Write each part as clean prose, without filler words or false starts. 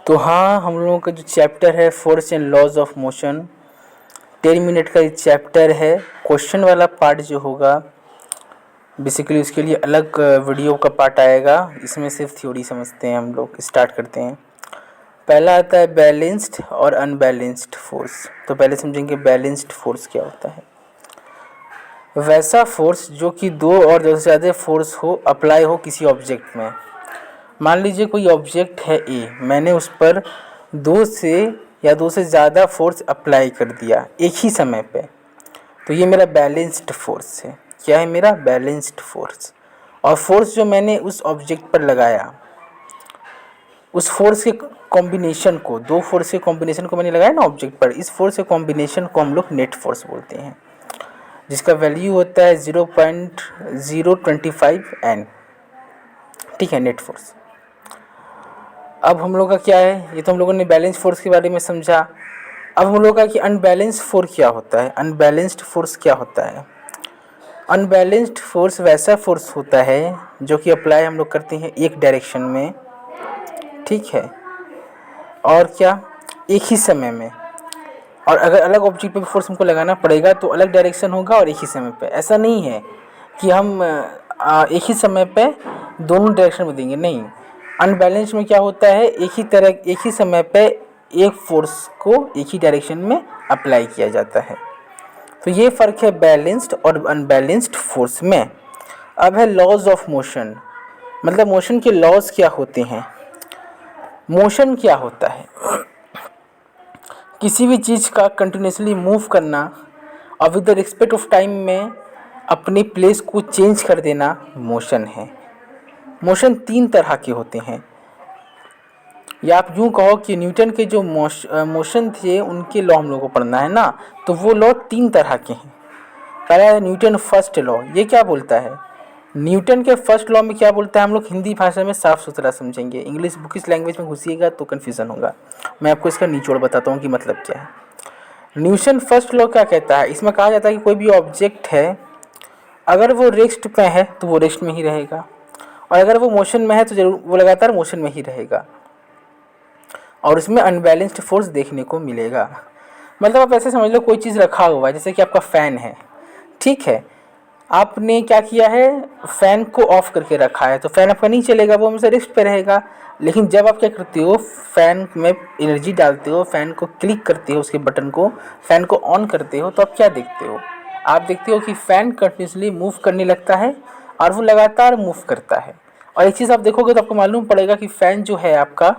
तो हाँ, हम लोगों का जो चैप्टर है force and laws of motion, 10 minute का ये चैप्टर है। क्वेश्चन वाला पार्ट जो होगा बेसिकली उसके लिए अलग वीडियो का पार्ट आएगा। इसमें सिर्फ थ्योरी समझते हैं हम लोग। स्टार्ट करते हैं। पहला आता है बैलेंस्ड और अनबैलेंस्ड फोर्स। तो पहले समझेंगे बैलेंस्ड फोर्स क्या होता है। वैसा फोर्स जो कि दो और दो से ज़्यादा फोर्स हो अप्लाई हो किसी ऑब्जेक्ट में। मान लीजिए कोई ऑब्जेक्ट है ए, मैंने उस पर दो से या दो से ज़्यादा फोर्स अप्लाई कर दिया एक ही समय पे, तो ये मेरा बैलेंस्ड फोर्स है। क्या है मेरा बैलेंस्ड फोर्स। और फोर्स जो मैंने उस ऑब्जेक्ट पर लगाया, उस फोर्स के कॉम्बिनेशन को, दो फोर्स के कॉम्बिनेशन को मैंने लगाया ना ऑब्जेक्ट पर, इस फोर्स के कॉम्बिनेशन को हम लोग नेट फोर्स बोलते हैं, जिसका वैल्यू होता है 0.025 N। ठीक है, नेट फोर्स। अब हम लोग का क्या है, ये तो हम लोगों ने बैलेंस फोर्स के बारे में समझा। अब हम लोग का कि अनबैलेंस्ड फोर्स क्या होता है। अनबैलेंस्ड फोर्स क्या होता है। अनबैलेंस्ड फोर्स वैसा फोर्स होता है जो कि अप्लाई हम लोग करते हैं एक डायरेक्शन में, ठीक है, और क्या एक ही समय में। और अगर अलग ऑब्जेक्ट पे फोर्स हमको लगाना पड़ेगा तो अलग डायरेक्शन होगा और एक ही समय पे। ऐसा नहीं है कि हम एक ही समय पे दोनों डायरेक्शन में देंगे, नहीं। अनबैलेंस में क्या होता है, एक ही समय पे एक फोर्स को एक ही डायरेक्शन में अप्लाई किया जाता है। तो ये फ़र्क है बैलेंस्ड और अनबैलेंस्ड फोर्स में। अब है लॉज ऑफ मोशन, मतलब मोशन के लॉज क्या होते हैं। मोशन क्या होता है, किसी भी चीज़ का कंटिन्यूसली मूव करना और with the respect of time में अपने प्लेस को चेंज कर देना मोशन है। मोशन तीन तरह के होते हैं, या आप यूँ कहो कि न्यूटन के जो मोशन थे उनके लॉ हम लोग को पढ़ना है ना, तो वो लॉ तीन तरह के हैं। पहला है न्यूटन फर्स्ट लॉ। ये क्या बोलता है, न्यूटन के फर्स्ट लॉ में क्या बोलता है हम लोग हिंदी भाषा में साफ सुथरा समझेंगे, इंग्लिश बुकिश लैंग्वेज में घुसिएगा तो कन्फ्यूज़न होगा। मैं आपको इसका निचोड़ बताता हूँ कि मतलब क्या है। न्यूटन फर्स्ट लॉ क्या कहता है, इसमें कहा जाता है कि कोई भी ऑब्जेक्ट है अगर वो रेस्ट पे है तो वो रेस्ट में ही रहेगा, और अगर वो मोशन में है तो जरूर वो लगातार मोशन में ही रहेगा, और उसमें अनबैलेंस्ड फोर्स देखने को मिलेगा। मतलब आप ऐसे समझ लो कोई चीज़ रखा हुआ है, जैसे कि आपका फ़ैन है, ठीक है, आपने क्या किया है, फ़ैन को ऑफ करके रखा है, तो फ़ैन आपका नहीं चलेगा, वो हमेशा रेस्ट पे रहेगा। लेकिन जब आप क्या करते हो, फ़ैन में एनर्जी डालते हो, फ़ैन को क्लिक करते हो, उसके बटन को, फ़ैन को ऑन करते हो, तो आप क्या देखते हो, आप देखते हो कि फ़ैन कंटिन्यूसली मूव करने लगता है और वो लगातार मूव करता है। और एक चीज़ आप देखोगे तो आपको मालूम पड़ेगा कि फ़ैन जो है आपका,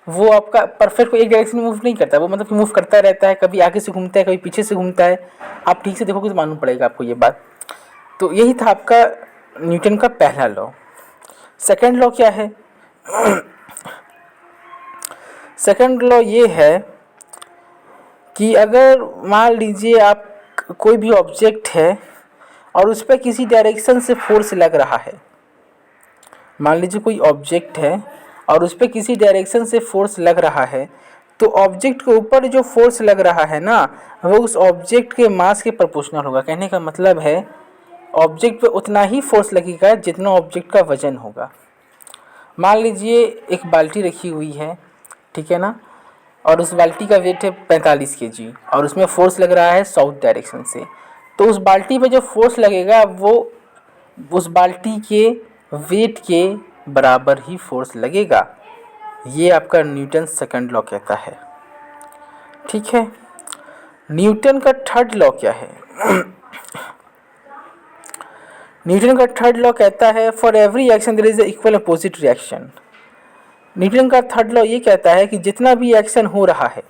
वो आपका परफेक्ट एक डायरेक्शन में मूव नहीं करता, वो मतलब कि मूव करता रहता है, कभी आगे से घूमता है, कभी पीछे से घूमता है। आप ठीक से देखोगे तो मालूम पड़ेगा आपको ये बात। तो यही था आपका न्यूटन का पहला लॉ। सेकंड लॉ क्या है, सेकंड लॉ ये है कि अगर मान लीजिए आप कोई भी ऑब्जेक्ट है और उस पर किसी डायरेक्शन से फोर्स लग रहा है, मान लीजिए कोई ऑब्जेक्ट है और उस पर किसी डायरेक्शन से फोर्स लग रहा है, तो ऑब्जेक्ट के ऊपर जो फोर्स लग रहा है ना, वो उस ऑब्जेक्ट के मास के प्रोपोर्शनल होगा। कहने का मतलब है ऑब्जेक्ट पे उतना ही फोर्स लगेगा जितना ऑब्जेक्ट का वजन होगा। मान लीजिए एक बाल्टी रखी हुई है, ठीक है ना, और उस बाल्टी का वेट है 45 kg और उसमें फोर्स लग रहा है साउथ डायरेक्शन से, तो उस बाल्टी पे जो फोर्स लगेगा वो उस बाल्टी के वेट के बराबर ही फोर्स लगेगा। ये आपका न्यूटन सेकंड लॉ कहता है, ठीक है। न्यूटन का थर्ड लॉ क्या है, न्यूटन का थर्ड लॉ कहता है for every action there is equal opposite reaction. Newton का थर्ड लॉ ये कहता है कि जितना भी एक्शन हो रहा है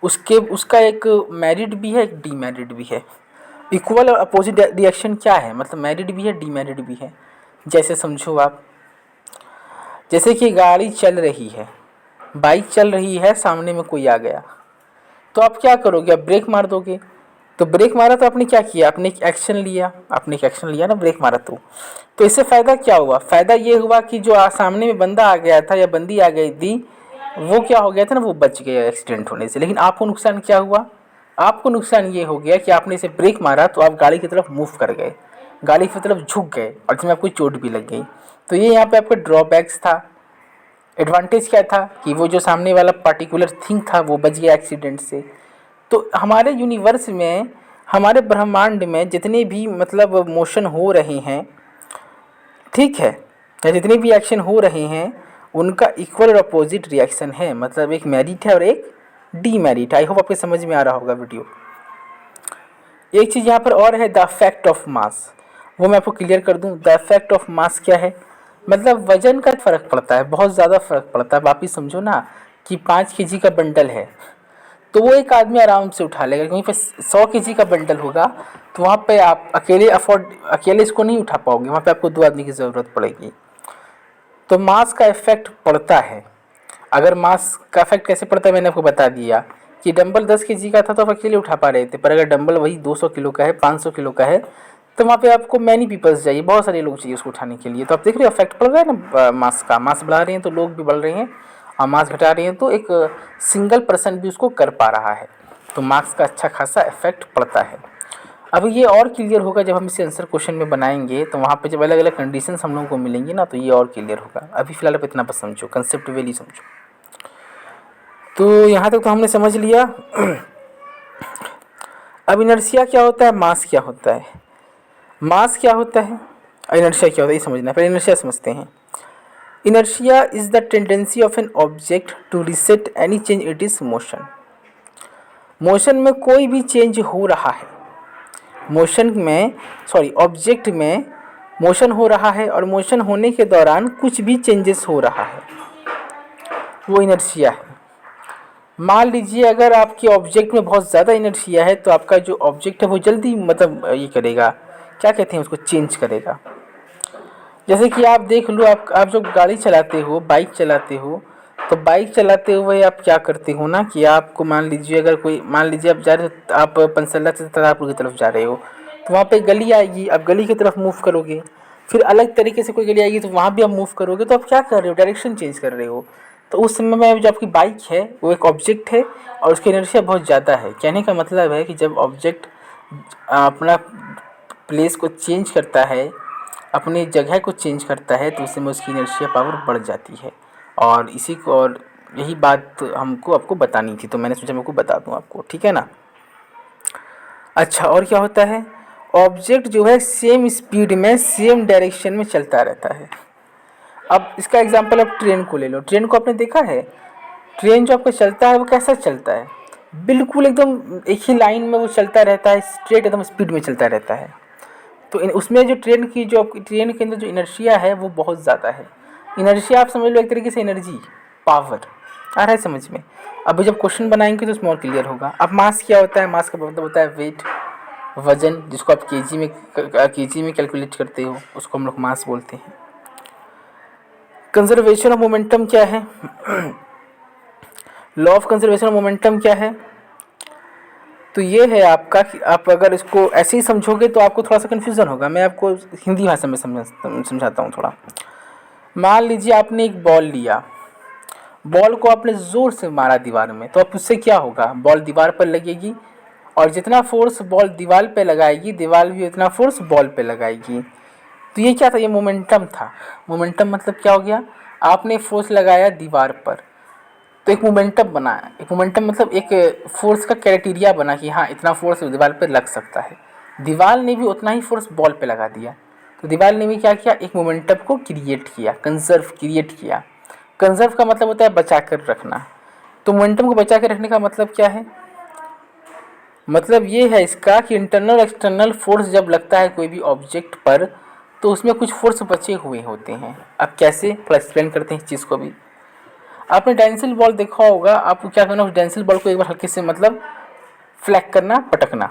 उसका एक मेरिट भी है, एक डीमेरिट भी है। इक्वल और अपोजिट रिएक्शन क्या है, मतलब मेरिट भी है, डीमेरिट भी है। जैसे समझो आप, जैसे कि गाड़ी चल रही है, बाइक चल रही है, सामने में कोई आ गया, तो आप क्या करोगे, आप ब्रेक मार दोगे। तो ब्रेक मारा तो आपने क्या किया, आपने एक एक्शन लिया, आपने एक एक्शन लिया ना, ब्रेक मारा। तो इससे फ़ायदा क्या हुआ, फ़ायदा ये हुआ कि जो सामने में बंदा आ गया था या बंदी आ गई थी, वो क्या हो गया था ना, वो बच गया एक्सीडेंट होने से। लेकिन आपको नुकसान क्या हुआ, आपको नुकसान ये हो गया कि आपने इसे ब्रेक मारा तो आप गाड़ी की तरफ मूव कर गए, गाड़ी की तरफ झुक गए और इसमें आपको चोट भी लग गई। तो ये यहाँ पे आपका ड्रॉबैक्स था। एडवांटेज क्या था कि वो जो सामने वाला पार्टिकुलर थिंग था वो बच गया एक्सीडेंट से। तो हमारे यूनिवर्स में, हमारे ब्रह्मांड में जितने भी मतलब मोशन हो रहे हैं, ठीक है, या जितने भी एक्शन हो रहे हैं, उनका इक्वल और अपोजिट रिएक्शन है। मतलब एक मेरिट है और एक डीमेरिट। आई होप आपके समझ में आ रहा होगा वीडियो। एक चीज़ यहाँ पर और है, द इफेक्ट ऑफ मास, वो मैं आपको क्लियर कर दूँ। द इफेक्ट ऑफ मास क्या है? मतलब वजन का फ़र्क पड़ता है, बहुत ज़्यादा फ़र्क पड़ता है। वापिस समझो ना कि 5 kg का बंडल है तो वो एक आदमी आराम से उठा लेगा। कहीं पे 100 kg का बंडल होगा तो वहाँ पे आप अकेले इसको नहीं उठा पाओगे, वहाँ पे आपको 2 आदमी की ज़रूरत पड़ेगी। तो मास का इफेक्ट पड़ता है। अगर मास का इफेक्ट कैसे पड़ता है मैंने आपको बता दिया कि डंबल 10 kg का था तो आप अकेले उठा पा रहे थे, पर अगर डंबल वही 200 किलो का है, 500 किलो का है, तो वहाँ पे आपको मैनी पीपल्स चाहिए, बहुत सारे लोग चाहिए उसको उठाने के लिए। तो आप देख रहे हो इफेक्ट पड़ रहा है ना मास का। मास बढ़ा रहे हैं तो लोग भी बढ़ रहे हैं, और मास घटा रहे हैं तो एक सिंगल पर्सन भी उसको कर पा रहा है। तो मास का अच्छा खासा इफेक्ट पड़ता है। अब ये और क्लियर होगा जब हम इसे आंसर क्वेश्चन में बनाएंगे, तो वहाँ पे जब अलग अलग कंडीशंस हम लोगों को मिलेंगी ना, तो ये और क्लियर होगा। अभी फिलहाल आप इतना बस समझो, कंसेप्ट वैल्यू समझो। तो यहाँ तक तो हमने समझ लिया। अब इनर्शिया क्या होता है, मास क्या होता है। मास क्या होता है, इनर्शिया क्या होता है, ये समझना है। पहले इनर्शिया समझते हैं। Inertia is the tendency of an object to resist any change it is motion. Motion में कोई भी चेंज हो रहा है, ऑब्जेक्ट में मोशन हो रहा है, और मोशन होने के दौरान कुछ भी चेंजेस हो रहा है, वो इनर्शिया है। मान लीजिए अगर आपके ऑब्जेक्ट में बहुत ज़्यादा इनर्शिया है तो आपका जो ऑब्जेक्ट है वो जल्दी मतलब ये करेगा, क्या कहते हैं उसको, चेंज करेगा। जैसे कि आप देख लो, आप जो गाड़ी चलाते हो, बाइक चलाते हो, तो बाइक चलाते हुए आप क्या करते हो ना कि आपको मान लीजिए आप जा रहे हो, आप पंसल्ला से तारापुर की तरफ जा रहे हो, तो वहाँ पे गली आएगी, आप गली की तरफ मूव करोगे। फिर अलग तरीके से कोई गली आएगी तो वहाँ भी आप मूव करोगे। तो आप क्या कर रहे हो, डायरेक्शन चेंज कर रहे हो। तो उस समय में जो आपकी बाइक है वो एक ऑब्जेक्ट है और उसकी इनर्शिया बहुत ज़्यादा है। कहने का मतलब है कि जब ऑब्जेक्ट अपना प्लेस को चेंज करता है, अपनी जगह को चेंज करता है, तो उसमें उसकी इनर्शिया पावर बढ़ जाती है। और यही बात आपको बतानी थी, तो मैंने सोचा मैं आपको बता दूं आपको, ठीक है ना। अच्छा, और क्या होता है, ऑब्जेक्ट जो है सेम स्पीड में सेम डायरेक्शन में चलता रहता है। अब इसका एग्जांपल आप ट्रेन को ले लो। ट्रेन को आपने देखा है, ट्रेन जो आपका चलता है वो कैसा चलता है, बिल्कुल एकदम एक ही लाइन में वो चलता रहता है, स्ट्रेट एकदम स्पीड में चलता रहता है। तो उसमें जो ट्रेन के अंदर जो इनर्शिया है वो बहुत ज़्यादा है। इनर्शिया आप समझ लो एक तरीके से एनर्जी, पावर। आ रहा है समझ में। अब जब क्वेश्चन बनाएंगे तो उसमें और क्लियर होगा। अब मास क्या होता है, मास का मतलब होता है वेट, वजन, जिसको आप केजी में कैलकुलेट करते हो, उसको हम लोग मास बोलते हैं। कंजर्वेशन ऑफ मोमेंटम क्या है, law of conservation of momentum क्या है, तो ये है आपका कि आप अगर इसको ऐसे ही समझोगे तो आपको थोड़ा सा कन्फ्यूज़न होगा। मैं आपको हिंदी भाषा में समझाता हूँ थोड़ा। मान लीजिए आपने एक बॉल लिया, बॉल को आपने ज़ोर से मारा दीवार में, तो अब उससे क्या होगा, बॉल दीवार पर लगेगी, और जितना फोर्स बॉल दीवार पे लगाएगी, दीवार भी उतना फोर्स बॉल पे लगाएगी। तो ये क्या था, ये मोमेंटम था। मोमेंटम मतलब क्या हो गया, आपने फोर्स लगाया दीवार पर तो एक मोमेंटम बना। एक मोमेंटम मतलब एक फोर्स का क्राइटेरिया बना कि हाँ इतना फोर्स दीवार पर लग सकता है। दीवार ने भी उतना ही फोर्स बॉल पे लगा दिया, तो दीवार ने भी क्या किया, एक मोमेंटम को क्रिएट किया, क्रिएट किया। कंजर्व का मतलब होता है बचा कर रखना। तो मोमेंटम को बचा कर रखने का मतलब क्या है, मतलब ये है इसका कि इंटरनल एक्सटर्नल फोर्स जब लगता है कोई भी ऑब्जेक्ट पर, तो उसमें कुछ फोर्स बचे हुए होते हैं। अब कैसे, थोड़ा एक्सप्लेन करते हैं इस चीज़ को भी। आपने डेंसिल बॉल देखा होगा, आपको क्या करना, उस डेंसिल बॉल को एक बार हल्के से मतलब फ्लैग करना, पटकना।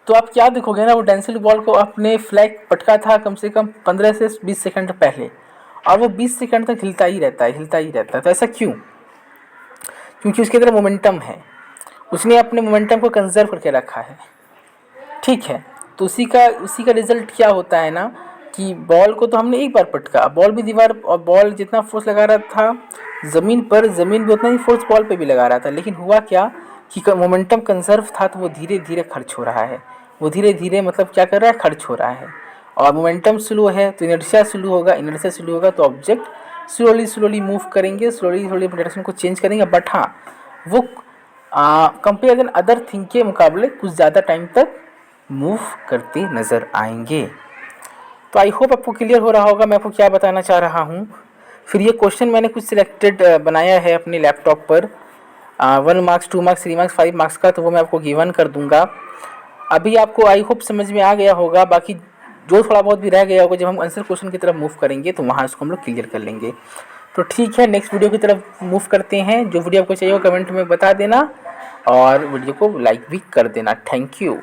तो आप क्या देखोगे ना, वो डेंसिल बॉल को आपने फ्लैग पटका था कम से कम 15 से 20 सेकंड पहले, और वो 20 सेकंड तक हिलता ही रहता है। तो ऐसा क्यों, क्योंकि उसके अंदर मोमेंटम है, उसने अपने मोमेंटम को कंजर्व करके रखा है, ठीक है। तो उसी का रिजल्ट क्या होता है ना कि बॉल को तो हमने एक बार पटका, बॉल भी दीवार, और बॉल जितना फोर्स लगा रहा था ज़मीन पर, ज़मीन भी उतना ही फोर्स बॉल पे भी लगा रहा था। लेकिन हुआ क्या कि मोमेंटम कंजर्व था, तो वो धीरे धीरे खर्च हो रहा है। वो धीरे धीरे मतलब क्या कर रहा है, खर्च हो रहा है। और मोमेंटम स्लो है तो इनर्शिया स्लो होगा, तो ऑब्जेक्ट स्लोली मूव करेंगे, स्लोली डायरेक्शन को चेंज करेंगे, बट हाँ वो कंपेयर अदर थिंग के मुकाबले कुछ ज़्यादा टाइम तक मूव करते नज़र आएंगे। तो आई होप आपको क्लियर हो रहा होगा मैं आपको क्या बताना चाह रहा हूँ। फिर ये क्वेश्चन मैंने कुछ सिलेक्टेड बनाया है अपने लैपटॉप पर, 1 मार्क्स 2 मार्क्स 3 मार्क्स 5 मार्क्स का, तो वो मैं आपको गिवन कर दूंगा। अभी आपको आई होप समझ में आ गया होगा, बाकी जो थोड़ा बहुत भी रह गया होगा जब हम आंसर क्वेश्चन की तरफ मूव करेंगे तो वहाँ इसको हम लोग क्लियर कर लेंगे। तो ठीक है, नेक्स्ट वीडियो की तरफ मूव करते हैं। जो वीडियो आपको चाहिए वो कमेंट में बता देना और वीडियो को लाइक भी कर देना। Thank you.